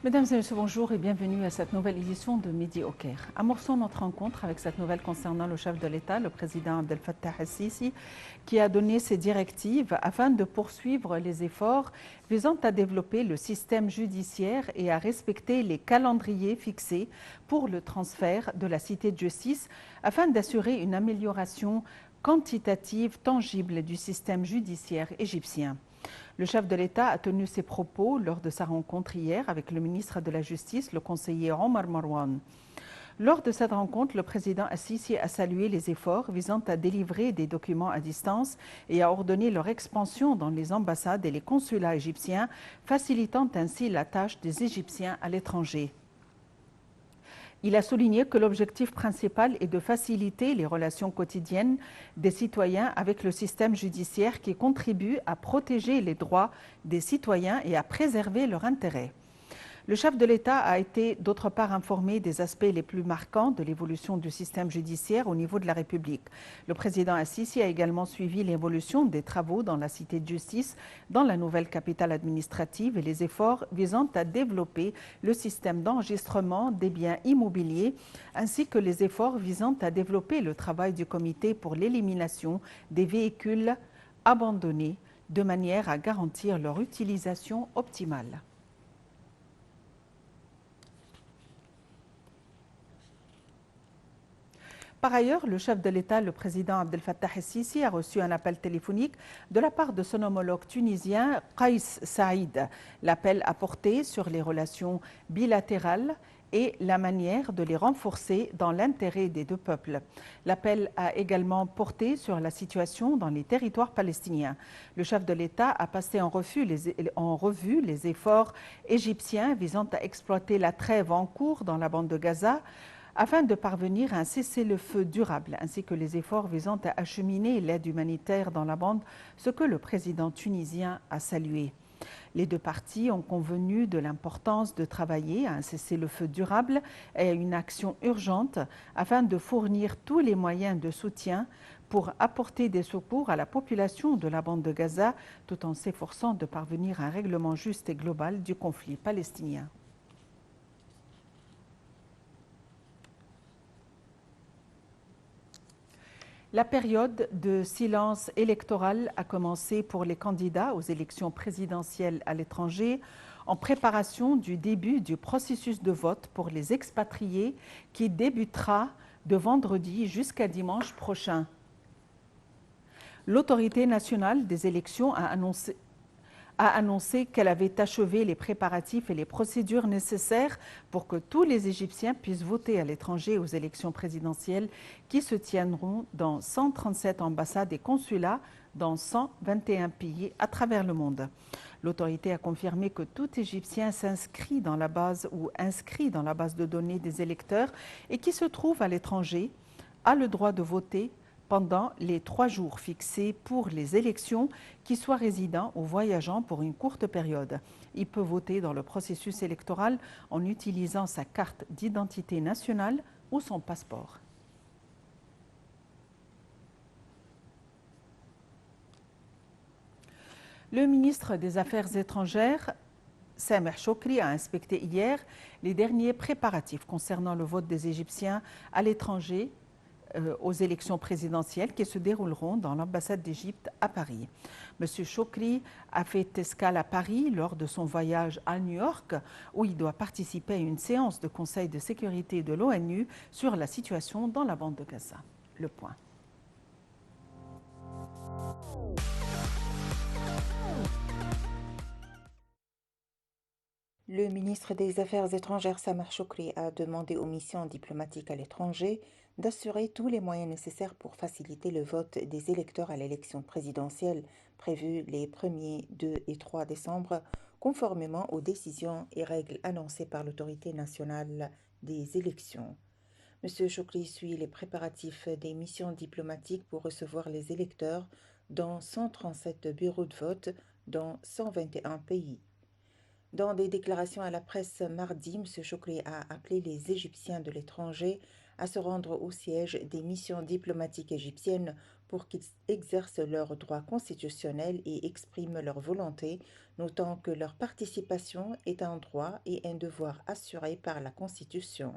Mesdames et messieurs, bonjour et bienvenue à cette nouvelle édition de Midi au Caire. Amorçons notre rencontre avec cette nouvelle concernant le chef de l'État, le président Abdel Fattah el-Sisi, qui a donné ses directives afin de poursuivre les efforts visant à développer le système judiciaire et à respecter les calendriers fixés pour le transfert de la cité de justice afin d'assurer une amélioration quantitative tangible du système judiciaire égyptien. Le chef de l'État a tenu ses propos lors de sa rencontre hier avec le ministre de la Justice, le conseiller Omar Marwan. Lors de cette rencontre, le président Assisi a salué les efforts visant à délivrer des documents à distance et a ordonné leur expansion dans les ambassades et les consulats égyptiens, facilitant ainsi la tâche des Égyptiens à l'étranger. Il a souligné que l'objectif principal est de faciliter les relations quotidiennes des citoyens avec le système judiciaire qui contribue à protéger les droits des citoyens et à préserver leurs intérêts. Le chef de l'État a été d'autre part informé des aspects les plus marquants de l'évolution du système judiciaire au niveau de la République. Le président Assisi a également suivi l'évolution des travaux dans la cité de justice dans la nouvelle capitale administrative et les efforts visant à développer le système d'enregistrement des biens immobiliers ainsi que les efforts visant à développer le travail du comité pour l'élimination des véhicules abandonnés de manière à garantir leur utilisation optimale. Par ailleurs, le chef de l'État, le président Abdel Fattah el-Sisi, a reçu un appel téléphonique de la part de son homologue tunisien, Kais Saïd. L'appel a porté sur les relations bilatérales et la manière de les renforcer dans l'intérêt des deux peuples. L'appel a également porté sur la situation dans les territoires palestiniens. Le chef de l'État a passé en revue les efforts égyptiens visant à exploiter la trêve en cours dans la bande de Gaza, afin de parvenir à un cessez-le-feu durable, ainsi que les efforts visant à acheminer l'aide humanitaire dans la bande, ce que le président tunisien a salué. Les deux parties ont convenu de l'importance de travailler à un cessez-le-feu durable et à une action urgente afin de fournir tous les moyens de soutien pour apporter des secours à la population de la bande de Gaza, tout en s'efforçant de parvenir à un règlement juste et global du conflit palestinien. La période de silence électoral a commencé pour les candidats aux élections présidentielles à l'étranger en préparation du début du processus de vote pour les expatriés qui débutera de vendredi jusqu'à dimanche prochain. L'autorité nationale des élections a annoncé qu'elle avait achevé les préparatifs et les procédures nécessaires pour que tous les Égyptiens puissent voter à l'étranger aux élections présidentielles qui se tiendront dans 137 ambassades et consulats dans 121 pays à travers le monde. L'autorité a confirmé que tout Égyptien s'inscrit dans la base ou inscrit dans la base de données des électeurs et qui se trouve à l'étranger a le droit de voter pendant les 3 jours fixés pour les élections, qu'il soit résident ou voyageant pour une courte période. Il peut voter dans le processus électoral en utilisant sa carte d'identité nationale ou son passeport. Le ministre des Affaires étrangères, Sameh Choukri, a inspecté hier les derniers préparatifs concernant le vote des Égyptiens à l'étranger aux élections présidentielles qui se dérouleront dans l'ambassade d'Égypte à Paris. M. Choukri a fait escale à Paris lors de son voyage à New York, où il doit participer à une séance de Conseil de sécurité de l'ONU sur la situation dans la bande de Gaza. Le point. Le ministre des Affaires étrangères Sameh Choukri a demandé aux missions diplomatiques à l'étranger d'assurer tous les moyens nécessaires pour faciliter le vote des électeurs à l'élection présidentielle prévue les 1er, 2 et 3 décembre, conformément aux décisions et règles annoncées par l'autorité nationale des élections. M. Choukri suit les préparatifs des missions diplomatiques pour recevoir les électeurs dans 137 bureaux de vote dans 121 pays. Dans des déclarations à la presse mardi, M. Choukri a appelé les Égyptiens de l'étranger à se rendre au siège des missions diplomatiques égyptiennes pour qu'ils exercent leurs droits constitutionnels et expriment leur volonté, notant que leur participation est un droit et un devoir assurés par la Constitution.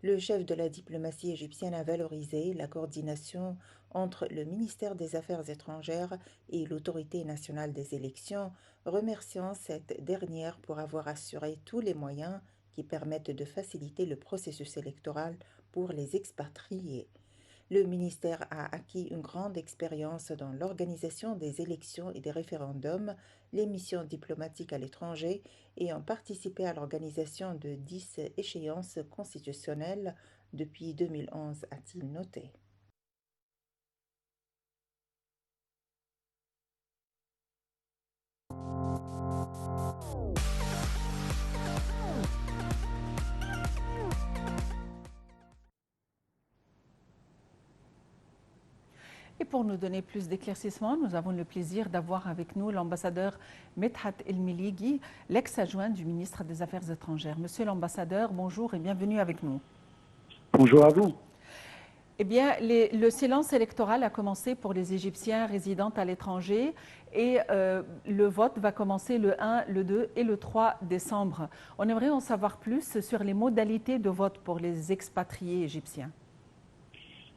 Le chef de la diplomatie égyptienne a valorisé la coordination entre le ministère des Affaires étrangères et l'Autorité nationale des élections, remerciant cette dernière pour avoir assuré tous les moyens qui permettent de faciliter le processus électoral pour les expatriés. Le ministère a acquis une grande expérience dans l'organisation des élections et des référendums, les missions diplomatiques à l'étranger et ont participé à l'organisation de 10 échéances constitutionnelles depuis 2011, a-t-il noté. Et pour nous donner plus d'éclaircissements, nous avons le plaisir d'avoir avec nous l'ambassadeur Medhat El-Miligui, l'ex-adjoint du ministre des Affaires étrangères. Monsieur l'ambassadeur, bonjour et bienvenue avec nous. Bonjour à vous. Eh bien, le silence électoral a commencé pour les Égyptiens résidant à l'étranger et le vote va commencer le 1, le 2 et le 3 décembre. On aimerait en savoir plus sur les modalités de vote pour les expatriés égyptiens.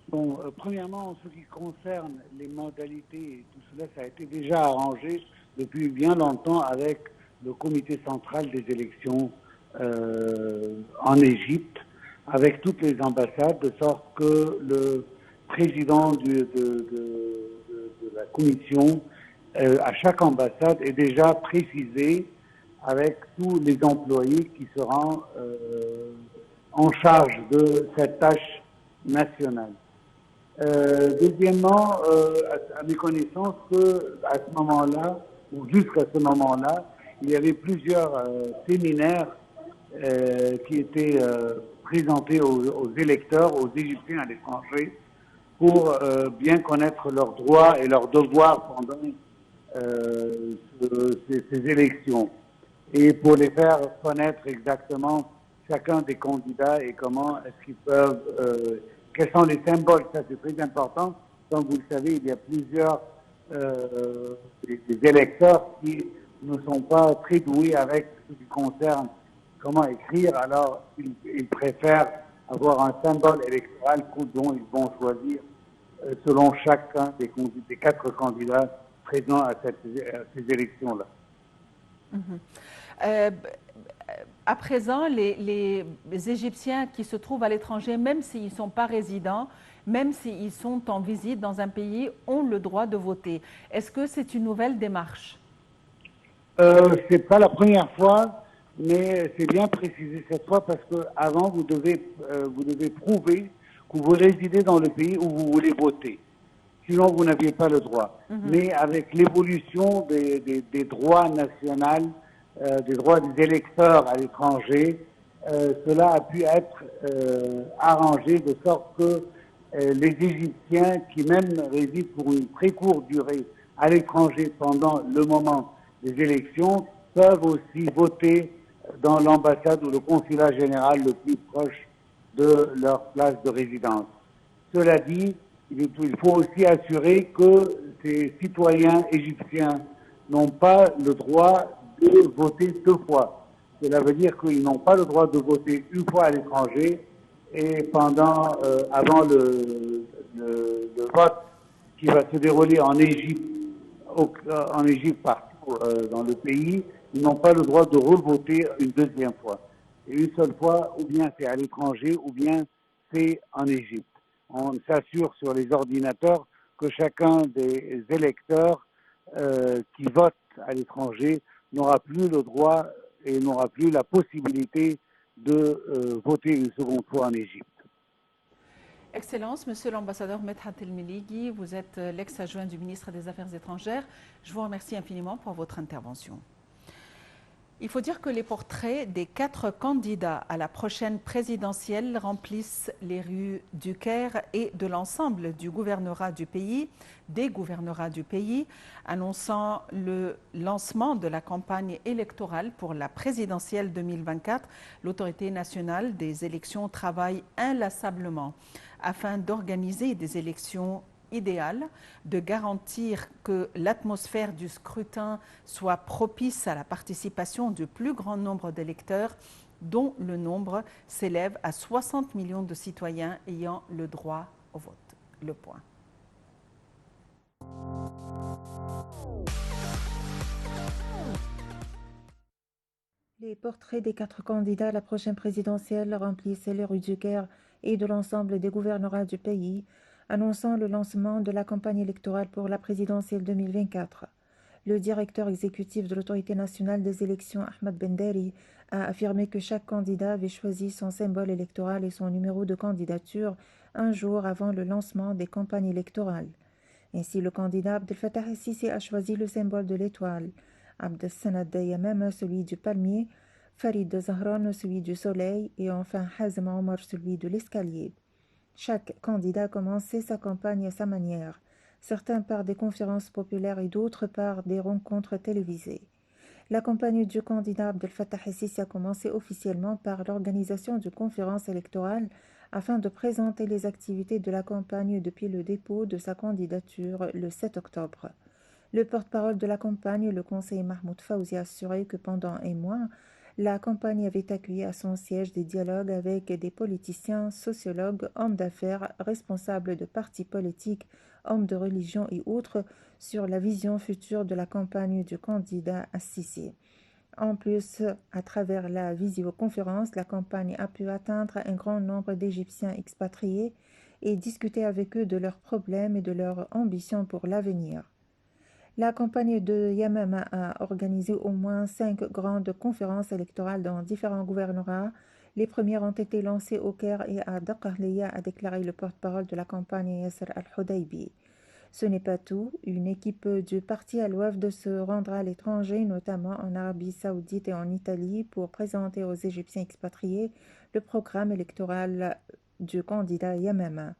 Bon, premièrement, en ce qui concerne les modalités, tout cela, ça a été déjà arrangé depuis bien longtemps avec le comité central des élections en Égypte, avec toutes les ambassades, de sorte que le président de la commission à chaque ambassade est déjà précisé avec tous les employés qui seront en charge de cette tâche nationale. Deuxièmement, à mes connaissances, à ce moment-là, ou jusqu'à ce moment-là, il y avait plusieurs séminaires qui étaient présentés aux électeurs, aux Égyptiens à l'étranger, pour bien connaître leurs droits et leurs devoirs pendant ces élections, et pour les faire connaître exactement chacun des candidats et comment est-ce qu'ils peuvent... quels sont les symboles, ça c'est très important. Comme vous le savez, il y a plusieurs des électeurs qui ne sont pas très doués avec ce qui concerne comment écrire, alors ils préfèrent avoir un symbole électoral dont ils vont choisir selon chacun des 4 candidats présents à ces élections-là. À présent, les Égyptiens qui se trouvent à l'étranger, même s'ils ne sont pas résidents, même s'ils sont en visite dans un pays, ont le droit de voter. Est-ce que c'est une nouvelle démarche? Ce n'est pas la première fois, mais c'est bien précisé cette fois parce qu'avant, vous devez prouver que vous résidez dans le pays où vous voulez voter. Sinon, vous n'aviez pas le droit. Mais avec l'évolution des droits nationaux, des droits des électeurs à l'étranger, cela a pu être arrangé de sorte que les Égyptiens qui même résident pour une très courte durée à l'étranger pendant le moment des élections peuvent aussi voter dans l'ambassade ou le consulat général le plus proche de leur place de résidence. Cela dit, il faut aussi assurer que ces citoyens égyptiens n'ont pas le droit de voter 2 fois. Cela veut dire qu'ils n'ont pas le droit de voter une fois à l'étranger et avant le vote qui va se dérouler en Égypte, partout dans le pays, ils n'ont pas le droit de revoter une deuxième fois. Et une seule fois, ou bien c'est à l'étranger, ou bien c'est en Égypte. On s'assure sur les ordinateurs que chacun des électeurs qui votent à l'étranger n'aura plus le droit et n'aura plus la possibilité de voter une seconde fois en Égypte. Excellence, Monsieur l'ambassadeur Medhat El-Miligui, vous êtes l'ex-adjoint du ministre des Affaires étrangères. Je vous remercie infiniment pour votre intervention. Il faut dire que les portraits des 4 candidats à la prochaine présidentielle remplissent les rues du Caire et de l'ensemble du gouvernorat du pays, des gouvernorats du pays, annonçant le lancement de la campagne électorale pour la présidentielle 2024. L'autorité nationale des élections travaille inlassablement afin d'organiser des élections idéal de garantir que l'atmosphère du scrutin soit propice à la participation du plus grand nombre d'électeurs, dont le nombre s'élève à 60 millions de citoyens ayant le droit au vote. Le point. Les portraits des 4 candidats à la prochaine présidentielle remplissent les rues du Caire et de l'ensemble des gouvernorats du pays, annonçant le lancement de la campagne électorale pour la présidentielle 2024. Le directeur exécutif de l'Autorité nationale des élections, Ahmed Benderi, a affirmé que chaque candidat avait choisi son symbole électoral et son numéro de candidature un jour avant le lancement des campagnes électorales. Ainsi, le candidat Abdel Fattah el-Sisi a choisi le symbole de l'étoile, Abdel Sanad Yamama celui du palmier, Farid Zahran celui du soleil et enfin Hazem Omar celui de l'escalier. Chaque candidat commençait sa campagne à sa manière, certains par des conférences populaires et d'autres par des rencontres télévisées. La campagne du candidat Abdel Fattah el-Sisi a commencé officiellement par l'organisation d'une conférence électorale afin de présenter les activités de la campagne depuis le dépôt de sa candidature le 7 octobre. Le porte-parole de la campagne, le conseiller Mahmoud Fawzi, a assuré que pendant un mois, la campagne avait accueilli à son siège des dialogues avec des politiciens, sociologues, hommes d'affaires, responsables de partis politiques, hommes de religion et autres sur la vision future de la campagne du candidat Sisi. En plus, à travers la visioconférence, la campagne a pu atteindre un grand nombre d'Égyptiens expatriés et discuter avec eux de leurs problèmes et de leurs ambitions pour l'avenir. La campagne de Yamama a organisé au moins 5 grandes conférences électorales dans différents gouvernorats. Les premières ont été lancées au Caire et à Dakhliya, a déclaré le porte-parole de la campagne Yasser Al-Hudaybi. Ce n'est pas tout. Une équipe du parti a l'OEF de se rendre à l'étranger, notamment en Arabie Saoudite et en Italie, pour présenter aux Égyptiens expatriés le programme électoral du candidat Yamama.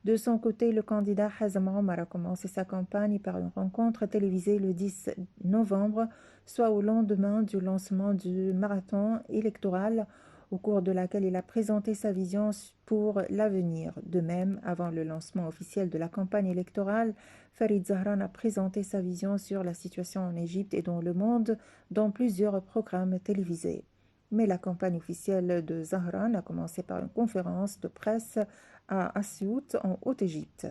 De son côté, le candidat Hazem Omar a commencé sa campagne par une rencontre télévisée le 10 novembre, soit au lendemain du lancement du marathon électoral, au cours de laquelle il a présenté sa vision pour l'avenir. De même, avant le lancement officiel de la campagne électorale, Farid Zahran a présenté sa vision sur la situation en Égypte et dans le monde dans plusieurs programmes télévisés. Mais la campagne officielle de Zahran a commencé par une conférence de presse à Assiout, en Haute-Égypte.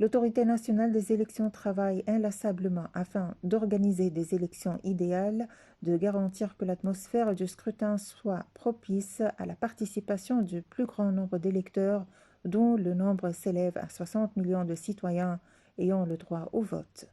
L'Autorité nationale des élections travaille inlassablement afin d'organiser des élections idéales, de garantir que l'atmosphère du scrutin soit propice à la participation du plus grand nombre d'électeurs, dont le nombre s'élève à 60 millions de citoyens ayant le droit au vote.